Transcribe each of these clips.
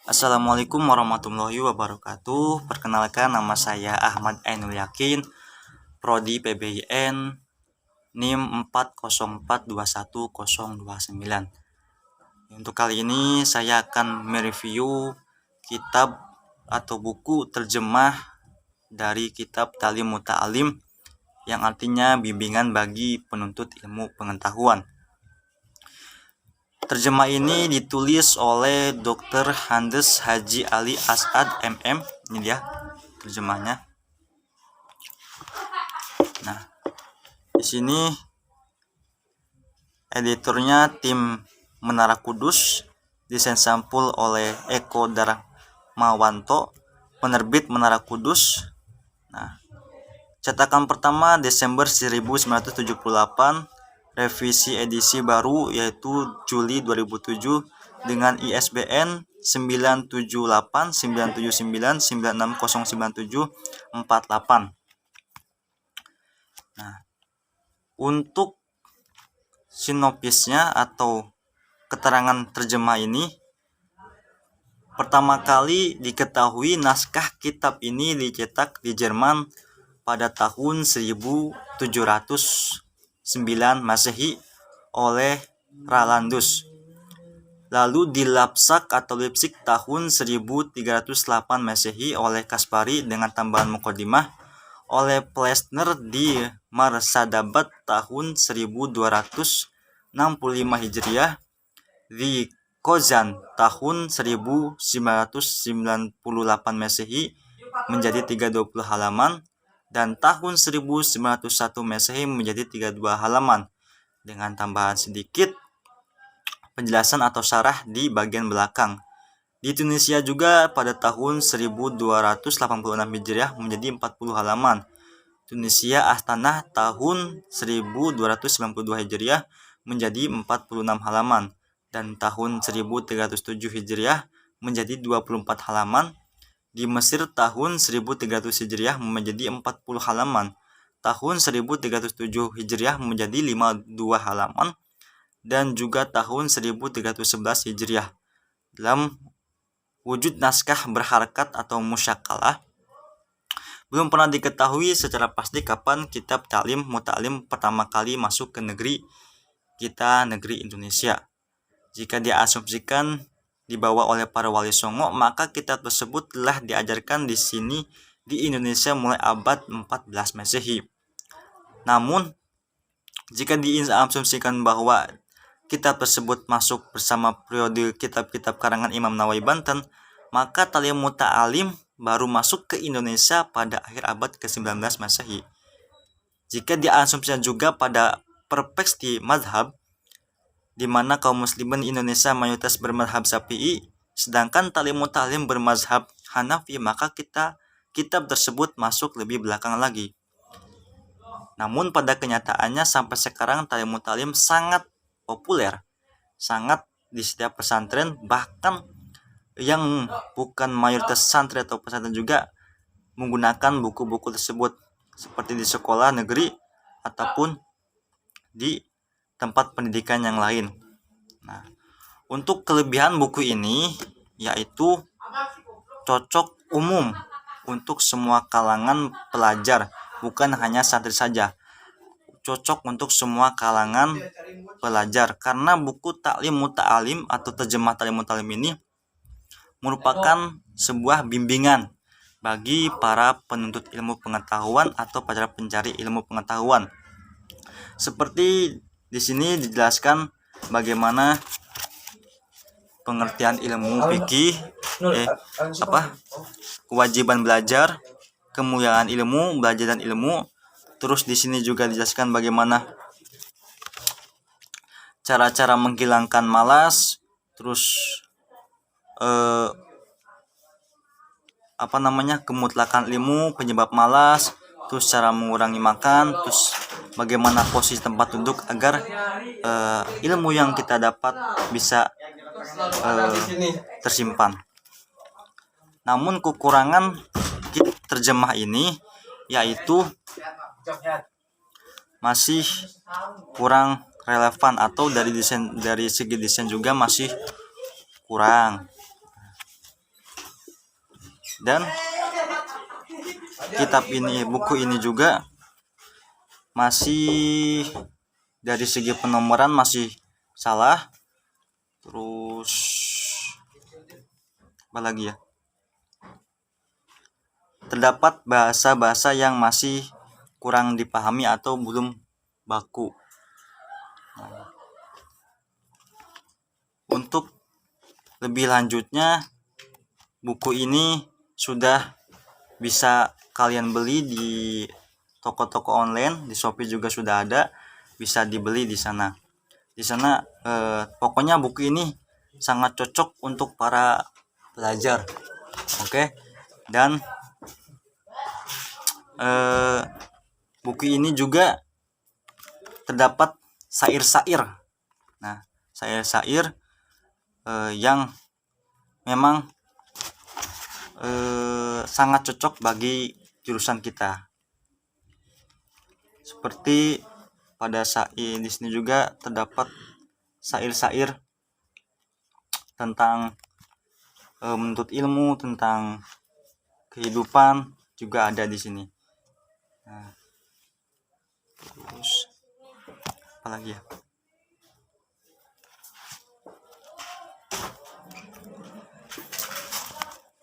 Assalamualaikum warahmatullahi wabarakatuh. Perkenalkan, nama saya Ahmad Ainul Yakin, Prodi PBIN, NIM 404210029. Untuk kali ini saya akan mereview kitab atau buku terjemah dari kitab Ta'lim Muta'alim, yang artinya bimbingan bagi penuntut ilmu pengetahuan. Terjemah ini ditulis oleh Dr. Handes Haji Ali As'ad MM. Ini dia terjemahnya. Nah, di sini editornya tim Menara Kudus, desain sampul oleh Eko Darmawanto, penerbit Menara Kudus. Nah, cetakan pertama Desember 1978, revisi edisi baru yaitu Juli 2007 dengan ISBN 978979996009748. Nah, untuk sinopsisnya atau keterangan terjemah ini, pertama kali diketahui naskah kitab ini dicetak di Jerman pada tahun 1709 Masehi oleh Rolandus. Lalu di Lapsak atau Leipzig tahun 1308 Masehi oleh Kaspari dengan tambahan mukadimah, oleh Plessner di Marsadabad tahun 1265 Hijriah, di Kozan tahun 1998 Masehi menjadi 320 halaman, dan tahun 1901 Masehi menjadi 32 halaman dengan tambahan sedikit penjelasan atau syarah di bagian belakang. Di Tunisia juga pada tahun 1286 Hijriah menjadi 40 halaman. Tunisia Astana tahun 1292 Hijriah menjadi 46 halaman, dan tahun 1307 Hijriah menjadi 24 halaman. Di Mesir tahun 1300 Hijriah menjadi 40 halaman. Tahun 1307 Hijriah menjadi 52 halaman, dan juga tahun 1311 Hijriah. Dalam wujud naskah berharakat atau musyakalah, belum pernah diketahui secara pasti kapan kitab Ta'lim Muta'alim pertama kali masuk ke negeri kita, negeri Indonesia. Jika diasumsikan dibawa oleh para wali songo, maka kitab tersebut telah diajarkan di sini di Indonesia mulai abad 14 Masehi. Namun, jika diasumsikan bahwa kitab tersebut masuk bersama periode kitab-kitab karangan Imam Nawawi Banten, maka Ta'lim Muta'alim baru masuk ke Indonesia pada akhir abad ke-19 Masehi. Jika diasumsikan juga pada perspektif madhab, di mana kaum muslimin Indonesia mayoritas bermadhab Syafi'i, sedangkan Ta'lim Muta'alim bermazhab Hanafi, maka kitab tersebut masuk lebih belakang lagi. Namun pada kenyataannya sampai sekarang Ta'lim Muta'alim sangat populer, sangat di setiap pesantren, bahkan yang bukan mayoritas santri atau pesantren juga menggunakan buku-buku tersebut, seperti di sekolah negeri ataupun di tempat pendidikan yang lain. Nah, untuk kelebihan buku ini yaitu cocok umum untuk semua kalangan pelajar, bukan hanya santri saja. Cocok untuk semua kalangan pelajar karena buku Ta'lim Muta'alim atau terjemah Ta'lim Muta'alim ini merupakan sebuah bimbingan bagi para penuntut ilmu pengetahuan atau para pencari ilmu pengetahuan. Seperti di sini dijelaskan bagaimana pengertian ilmu fikih, kewajiban belajar, kemuliaan ilmu, belajar dan ilmu. Terus di sini juga dijelaskan bagaimana cara-cara menghilangkan malas, terus kemutlakan ilmu, penyebab malas, terus cara mengurangi makan, terus bagaimana posisi tempat duduk agar ilmu yang kita dapat bisa tersimpan. Namun kekurangan terjemah ini yaitu masih kurang relevan, atau dari segi desain juga masih kurang. Dan buku ini juga masih dari segi penomoran masih salah. Terus apa lagi ya? Terdapat bahasa-bahasa yang masih kurang dipahami atau belum baku. Untuk lebih lanjutnya, buku ini sudah bisa kalian beli di toko-toko online, di Shopee juga sudah ada, bisa dibeli di sana. Di sana pokoknya buku ini sangat cocok untuk para pelajar. Oke. Dan buku ini juga terdapat syair-syair. Nah, syair-syair yang memang sangat cocok bagi jurusan kita. Seperti pada syair di sini juga terdapat syair-syair tentang menuntut ilmu, tentang kehidupan juga ada di sini. Nah, terus apa lagi ya?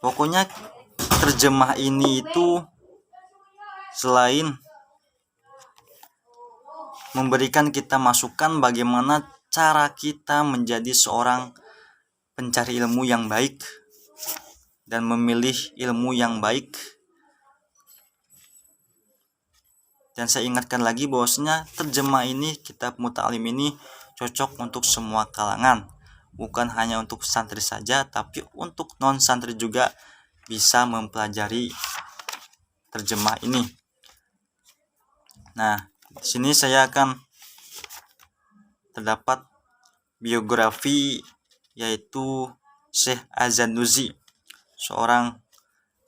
Pokoknya terjemah ini itu selain memberikan kita masukan bagaimana cara kita menjadi seorang pencari ilmu yang baik dan memilih ilmu yang baik. Dan saya ingatkan lagi bahwasanya terjemah ini, kitab Muta'alim ini cocok untuk semua kalangan. Bukan hanya untuk santri saja, tapi untuk non-santri juga bisa mempelajari terjemah ini. Nah, di sini saya akan terdapat biografi yaitu Syekh Az-Zannusi, seorang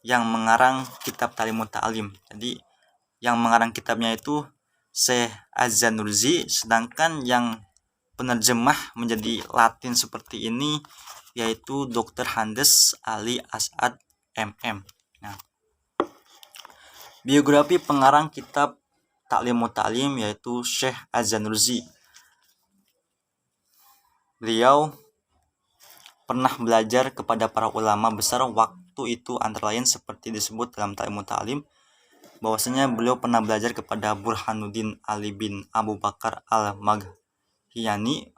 yang mengarang kitab Ta'limut Ta'lim. Jadi yang mengarang kitabnya itu Syekh Az-Zannusi, sedangkan yang penerjemah menjadi Latin seperti ini yaitu Dr. Handes Ali As'ad MM. Nah, biografi pengarang kitab Ta'limut Ta'lim yaitu Syekh Az-Zannusi. Beliau pernah belajar kepada para ulama besar waktu itu, antara lain seperti disebut dalam Ta'limut Ta'lim bahwasanya beliau pernah belajar kepada Burhanuddin Ali bin Abu Bakar Al-Maghiyani,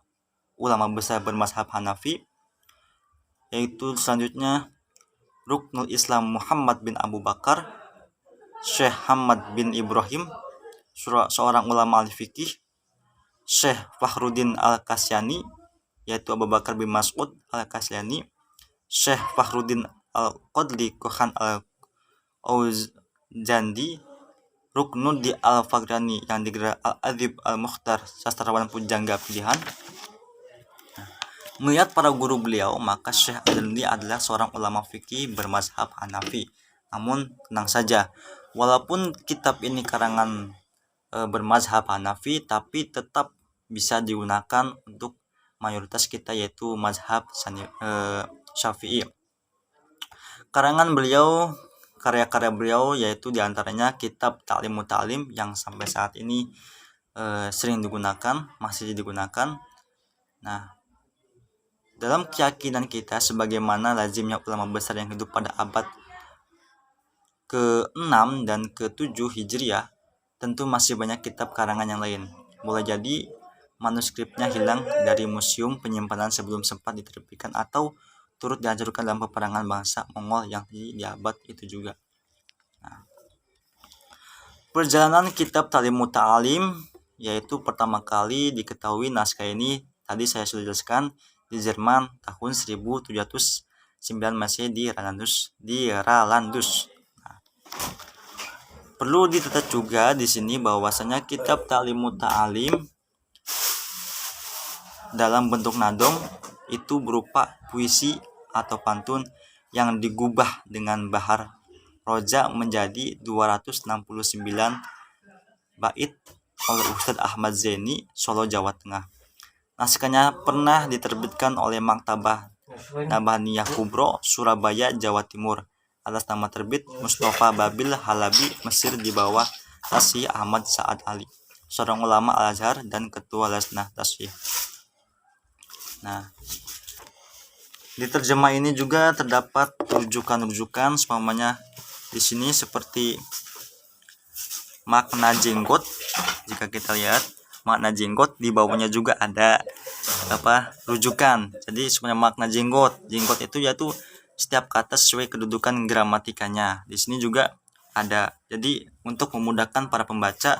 ulama besar bermazhab Hanafi. Yaitu selanjutnya Ruknul Islam Muhammad bin Abu Bakar, Syekh Hamad bin Ibrahim, seorang ulama al-fiqih, Syekh Fakhruddin Al-Kasyani, yaitu Abu Bakar bin Mas'ud Al-Kasyani, Syekh Fakhruddin Al-Qadli Kohan Al-Auzandi, Ruknudi Al-Fagrani yang digelar Al-Adib Al-Mukhtar, sastrawan pujangga pilihan. Melihat para guru beliau, maka Syekh Az-Zannusi adalah seorang ulama fikih bermazhab Hanafi. Namun tenang saja, walaupun kitab ini karangan bermazhab Hanafi, tapi tetap bisa digunakan untuk mayoritas kita, yaitu mazhab Syafi'i. Karangan beliau, karya-karya beliau yaitu diantaranya kitab Ta'limut Ta'lim yang sampai saat ini sering digunakan, masih digunakan. Nah, dalam keyakinan kita sebagaimana lazimnya ulama besar yang hidup pada abad ke-6 dan ke-7 Hijriah, tentu masih banyak kitab karangan yang lain. Boleh jadi manuskripnya hilang dari museum penyimpanan sebelum sempat diterbitkan atau turut dihancurkan dalam peperangan bangsa Mongol yang di abad itu juga. Nah, perjalanan kitab Ta'limut Ta'lim yaitu pertama kali diketahui naskah ini tadi saya sudah jelaskan di Jerman tahun 1709 Masehi di Ralandus. Nah, perlu dicatat juga di sini bahwasanya kitab Ta'limut Ta'lim dalam bentuk nadom itu berupa puisi atau pantun yang digubah dengan bahar roja menjadi 269 bait oleh Ustadz Ahmad Zaini, Solo, Jawa Tengah. Naskahnya pernah diterbitkan oleh Maktabah Nabaniyah Kubro, Surabaya, Jawa Timur. atas nama terbit Mustafa Babil Halabi, Mesir, di bawah Tasyi Ahmad Sa'ad Ali, seorang ulama Al-Azhar dan ketua Lajnah Tasfih. Nah, di terjemah ini juga terdapat rujukan-rujukan, seumpamanya di sini seperti makna jenggot. Jika kita lihat makna jenggot, di bawahnya juga ada rujukan. Jadi sebenarnya makna jenggot itu yaitu setiap kata sesuai kedudukan gramatikanya. Di sini juga ada. Jadi untuk memudahkan para pembaca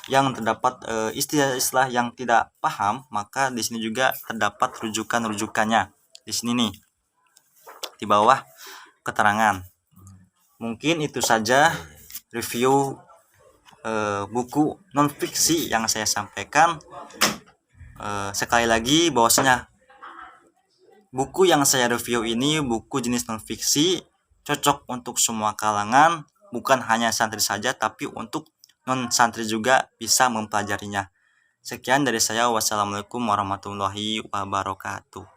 yang terdapat istilah-istilah yang tidak paham, maka di sini juga terdapat rujukan-rujukannya. Di sini nih di bawah keterangan. Mungkin itu saja review buku non fiksi yang saya sampaikan. Sekali lagi bahwasanya buku yang saya review ini buku jenis non fiksi, cocok untuk semua kalangan, bukan hanya santri saja tapi untuk non santri juga bisa mempelajarinya. Sekian dari saya, wassalamualaikum warahmatullahi wabarakatuh.